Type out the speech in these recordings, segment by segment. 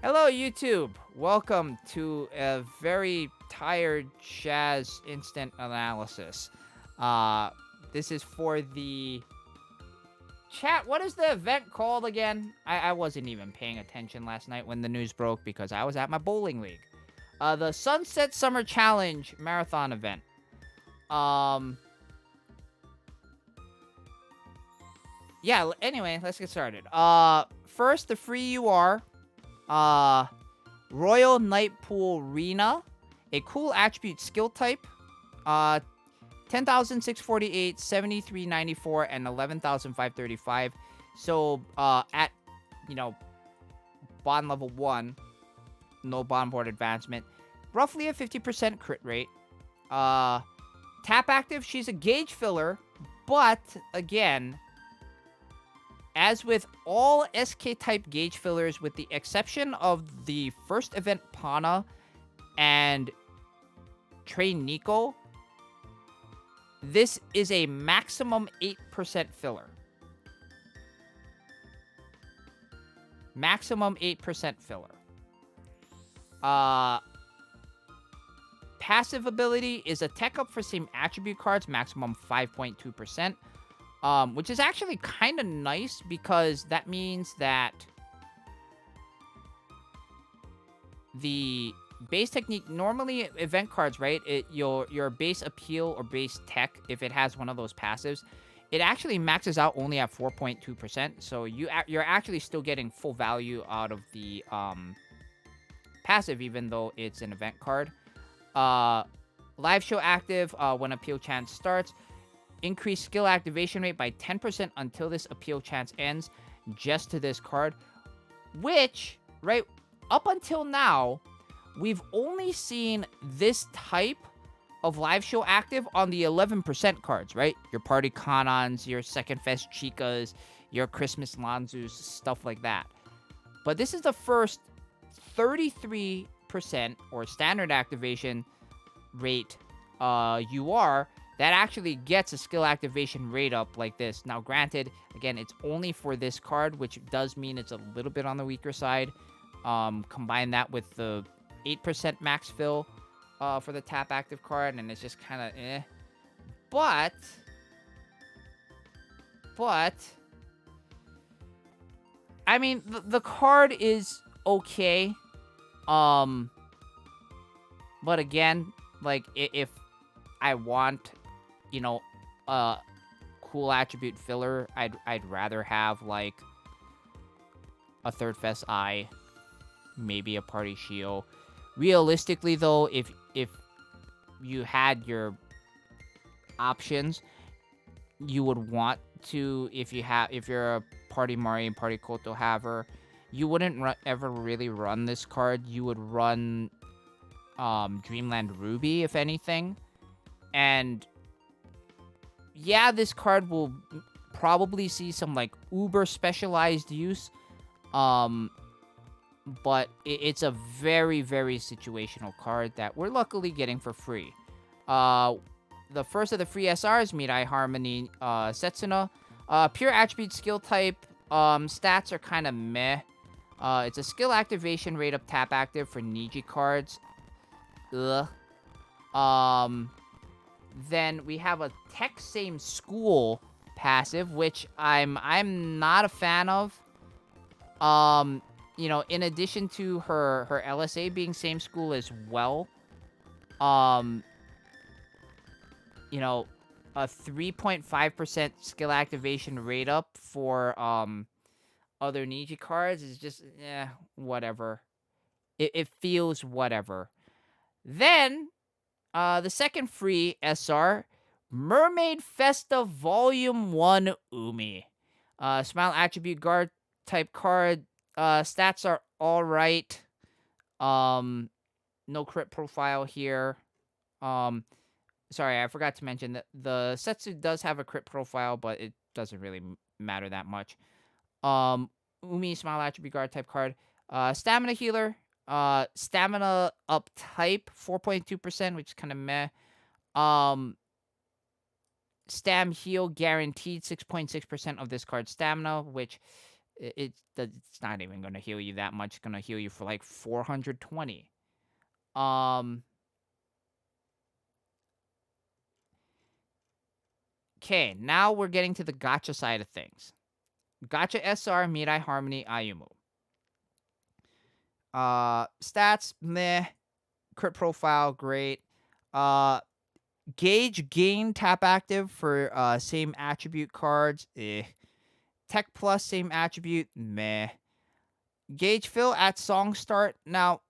Hello, YouTube. Welcome to a very tired Shaz instant analysis. Uh, this is for the chat. What is the event called again? I wasn't even paying attention last night when the news broke because I was at my bowling league. The Sunset Summer Challenge marathon event. Um, yeah. Anyway, let's get started. First, the free you are. Uh, Royal Night Pool Rena, a cool attribute skill type. Uh, 10,648, 7394, and 11,535. So, at, you know, bond level 1, no bond board advancement, roughly a 50% crit rate. Uh, Tap active, she's a gauge filler, but, again, as with all SK-type gauge fillers, with the exception of the first event Pana and Train Nico, this is a maximum 8% filler. Maximum 8% filler. Passive ability is a tech up for same attribute cards, maximum 5.2%. Which is actually kind of nice because that means that the base technique, normally event cards, right? Your base appeal or base tech, if it has one of those passives, it actually maxes out only at 4.2%. So you're actually still getting full value out of the passive, even though it's an event card. Live show active when appeal chance starts. Increase skill activation rate by 10% until this appeal chance ends, just to this card. Which, right, up until now, we've only seen this type of live show active on the 11% cards, right? Your Party Kanons, your Second Fest Chicas, your Christmas Lanzus, stuff like that. But this is the first 33% or standard activation rate UR that actually gets a skill activation rate up like this. Now, granted, again, it's only for this card, which does mean it's a little bit on the weaker side. Combine that with the 8% max fill for the tap active card, and it's just kind of eh. But, I mean, the card is okay. But again, like, if I want, you know, a cool attribute filler, I'd rather have, like, a Third Fest Eye, maybe a Party Shio. Realistically, though, if you had your options, you would want to, if you're a Party Mari and Party Koto haver, you wouldn't ever really run this card. You would run Dreamland Ruby, if anything. And yeah, this card will probably see some, like, uber specialized use. But it's a very, very situational card that we're luckily getting for free. The first of the free SRs, Mirai Harmony Setsuna. Pure attribute skill type. Stats are kind of meh. It's a skill activation rate of tap active for Niji cards. Ugh. Then we have a Tech Same School passive, which I'm not a fan of. You know, in addition to her LSA being same school as well, you know, a 3.5% skill activation rate up for other Niji cards is just whatever. It feels whatever. Then the second free SR, Mermaid Festa Volume 1 Umi. Smile attribute guard type card. Stats are alright. No crit profile here. Sorry, I forgot to mention that the Setsu does have a crit profile, but it doesn't really matter that much. Umi, smile attribute guard type card. Stamina healer. Stamina up type 4.2%, which is kind of meh. Stam heal guaranteed 6.6% of this card's stamina, which It's not even gonna heal you that much. It's gonna heal you for like 420. Um. Okay, now we're getting to the Gacha side of things. Gacha SR Mirai Harmony Ayumu. Stats meh. Crit profile great. Uh, Gauge gain tap active for same attribute cards. Eh. Tech plus same attribute. Meh. Gauge fill at song start. Now,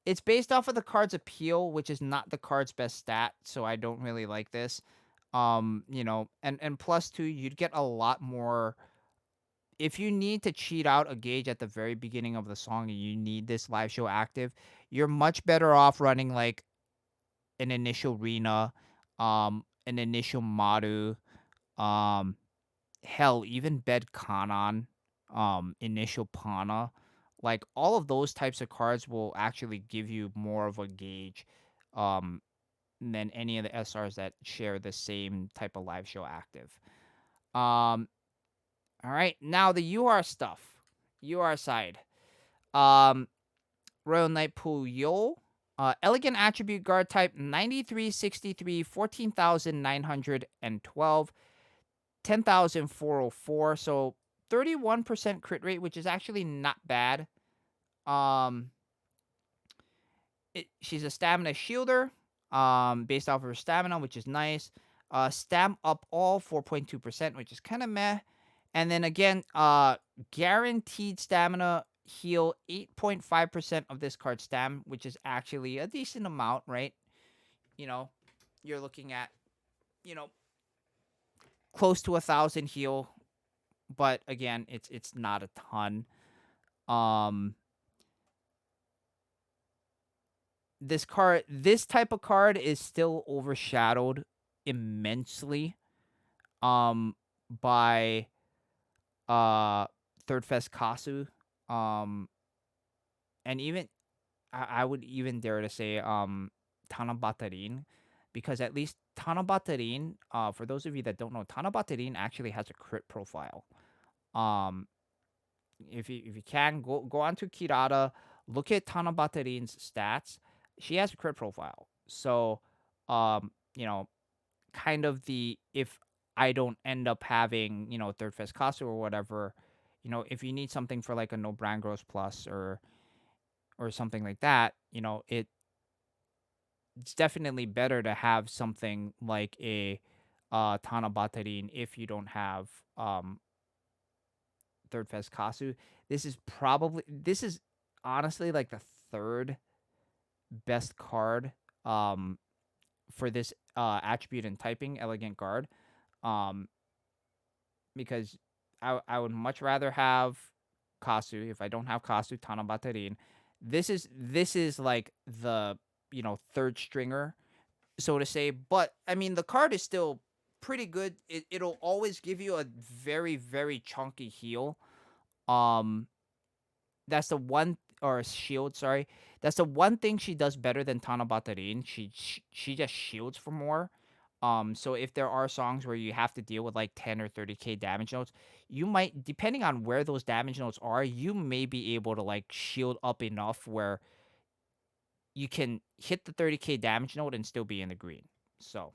it's based off of the card's appeal, which is not the card's best stat, so I don't really like this. And plus two, you'd get a lot more if you need to cheat out a gauge at the very beginning of the song and you need this live show active, you're much better off running like an initial Rena, an initial Maru, um, hell, even Bed Kanan, initial Pana. Like all of those types of cards will actually give you more of a gauge um, than any of the SRs that share the same type of live show active. Um, all right, now the UR stuff. UR side. Um, Royal Knight Puyo. Elegant Attribute Guard Type 9363, 14,912, 10,404. So 31% crit rate, which is actually not bad. Um, she's a stamina shielder, based off of her stamina, which is nice. Stam up all 4.2%, which is kind of meh. And then again, guaranteed stamina heal 8.5% of this card's stam, which is actually a decent amount, right? You know, you're looking at, you know, close to 1,000 heal, but again, it's not a ton. Um, this type of card is still overshadowed immensely um by Third Fest Kasu, um and even I would even dare to say Tanabatarin, because at least Tanabatarin, for those of you that don't know, Tanabatarin actually has a crit profile. um if you can go onto Kirara, look at Tanabatarin's stats. She has a crit profile. So you know, kind of the if I don't end up having, Third Fest Kasu or whatever, if you need something for like a no Brangros plus or something like that, it's definitely better to have something like a Tana Batarin if you don't have Third Fest Kasu. This is honestly like the third best card um for this attribute and typing elegant guard. Um because I would much rather have Kasu. If I don't have Kasu, Tana Batarin. This is like the third stringer, so to say. But I mean, the card is still pretty good. It'll always give you a very very chunky heal. Um, that's the one or shield. Sorry, that's the one thing she does better than Tana Batarin. She just shields for more. So if there are songs where you have to deal with like 10 or 30k damage notes, you might, depending on where those damage notes are, you may be able to like shield up enough where you can hit the 30k damage note and still be in the green. So,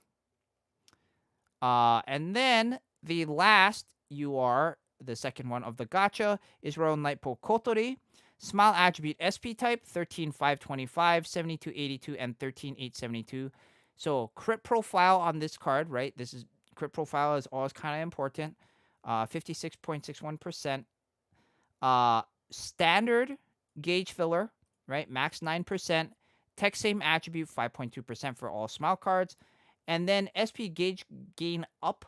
and then the last UR, the second one of the gacha, is Royal Knight Kotori. Smile attribute SP type 13,525, 7282, and 13,872. So crit profile on this card, right? This is crit profile is always kind of important. 56.61%. Uh, Standard gauge filler, right? Max 9%. Tech same attribute 5.2% for all smile cards. And then SP gauge gain up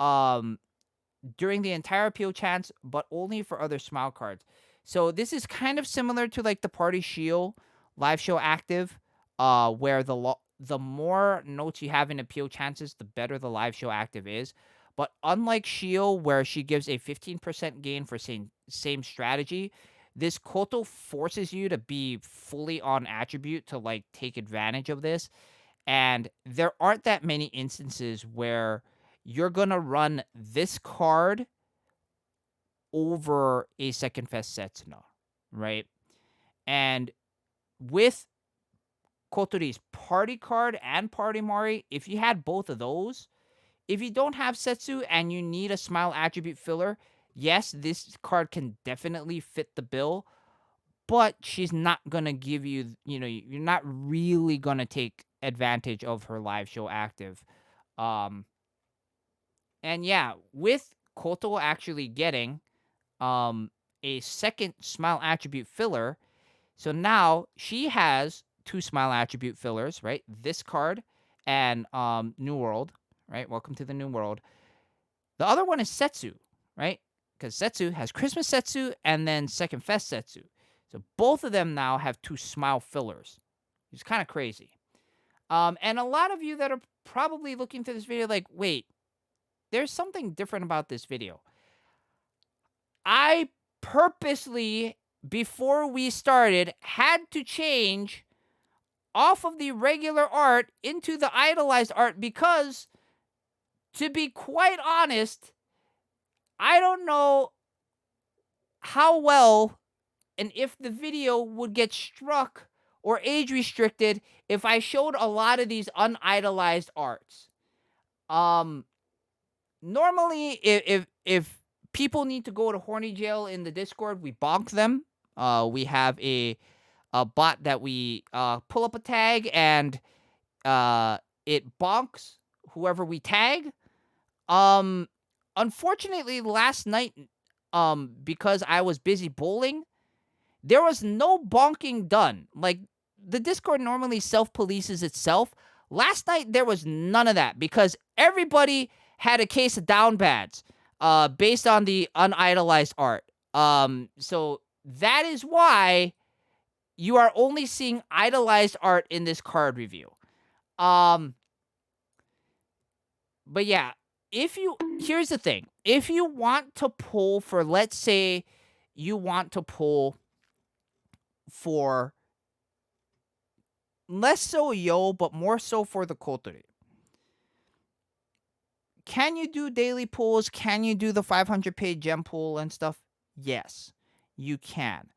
um during the entire appeal chance, but only for other smile cards. So this is kind of similar to like the Party Shield live show active, where the more notes you have in appeal chances, the better the live show active is. But unlike Shield, where she gives a 15% gain for same strategy, this Koto forces you to be fully on attribute to like take advantage of this. And there aren't that many instances where you're going to run this card over a second fest Setsuna, right? And with Kotori's party card and party Mari, if you had both of those, if you don't have Setsu and you need a smile attribute filler, yes, this card can definitely fit the bill, but she's not going to give you, you're not really going to take advantage of her live show active. Um, and yeah, with Koto actually getting a second smile attribute filler, so now she has two smile attribute fillers, right? This card and New World, right? Welcome to the New World. The other one is Setsu, right? Because Setsu has Christmas Setsu and then Second Fest Setsu. So both of them now have two smile fillers. It's kind of crazy. And a lot of you that are probably looking through this video like, wait, there's something different about this video. I purposely, before we started, had to change off of the regular art into the idolized art because, to be quite honest, I don't know how well and if the video would get struck or age restricted if I showed a lot of these unidolized arts. Um, Normally, if people need to go to horny jail in the Discord, we bonk them. We have a bot that we pull up a tag and it bonks whoever we tag. Um, Unfortunately, last night, because I was busy bowling, there was no bonking done. Like, the Discord normally self-polices itself. Last night, there was none of that because everybody had a case of down bads based on the unidolized art. So that is why you are only seeing idolized art in this card review. Um, but yeah, here's the thing. If you want to pull for, let's say you want to pull for less so Yo, but more so for the Kotori. Can you do daily pulls? Can you do the 500 page gem pull and stuff? Yes, you can.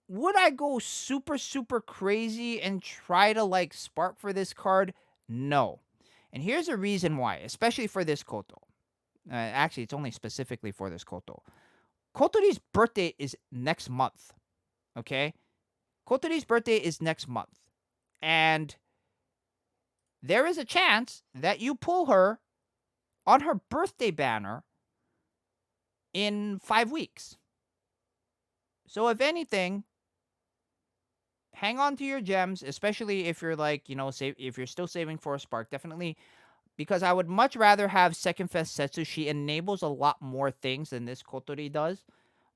Would I go super, super crazy and try to like spark for this card? No. And here's a reason why, especially for this Koto. Actually, it's only specifically for this Koto. Kotori's birthday is next month. Okay? Kotori's birthday is next month. And there is a chance that you pull her on her birthday banner in 5 weeks. So if anything, hang on to your gems, especially if you're like, if you're still saving for a spark, definitely, because I would much rather have Second Fest Setsu. She enables a lot more things than this Kotori does.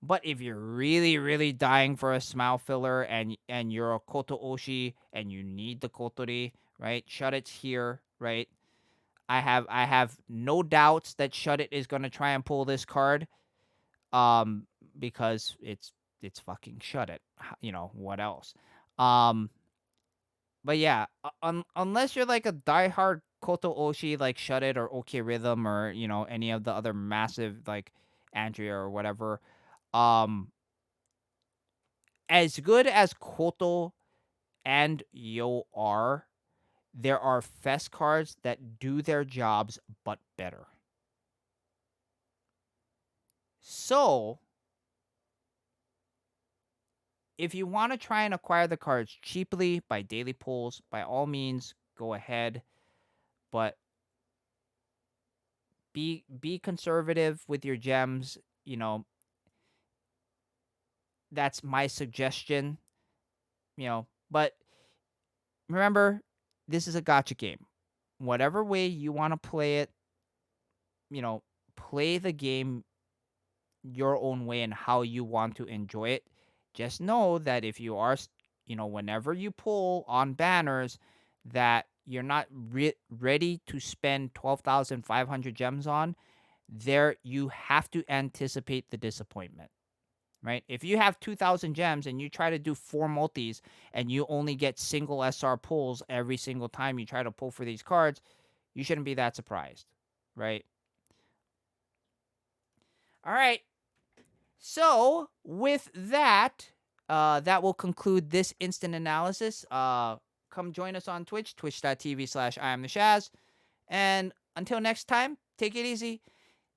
But if you're really, really dying for a smile filler and you're a Koto Oshi and you need the Kotori, right? Shut It's here, right? I have no doubts that Shut It is gonna try and pull this card. Because it's fucking Shut It. What else? Um, but yeah, unless you're like a diehard Koto Oshi like Shut It or OK Rhythm or any of the other massive like Andrea or whatever, um, as good as Koto and Yo are, there are fest cards that do their jobs but better. So, if you want to try and acquire the cards cheaply by daily pulls, by all means, go ahead. But be conservative with your gems. That's my suggestion. But remember, this is a gacha game. Whatever way you want to play it, play the game your own way and how you want to enjoy it. Just know that if you are, whenever you pull on banners, that you're not ready to spend 12,500 gems on, there you have to anticipate the disappointment, right? If you have 2,000 gems and you try to do 4 multis and you only get single SR pulls every single time you try to pull for these cards, you shouldn't be that surprised, right? All right. So, with that, that will conclude this instant analysis. Come join us on Twitch, twitch.tv/I am the Shaz. And until next time, take it easy.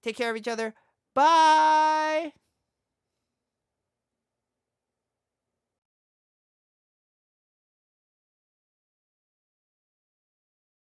Take care of each other. Bye.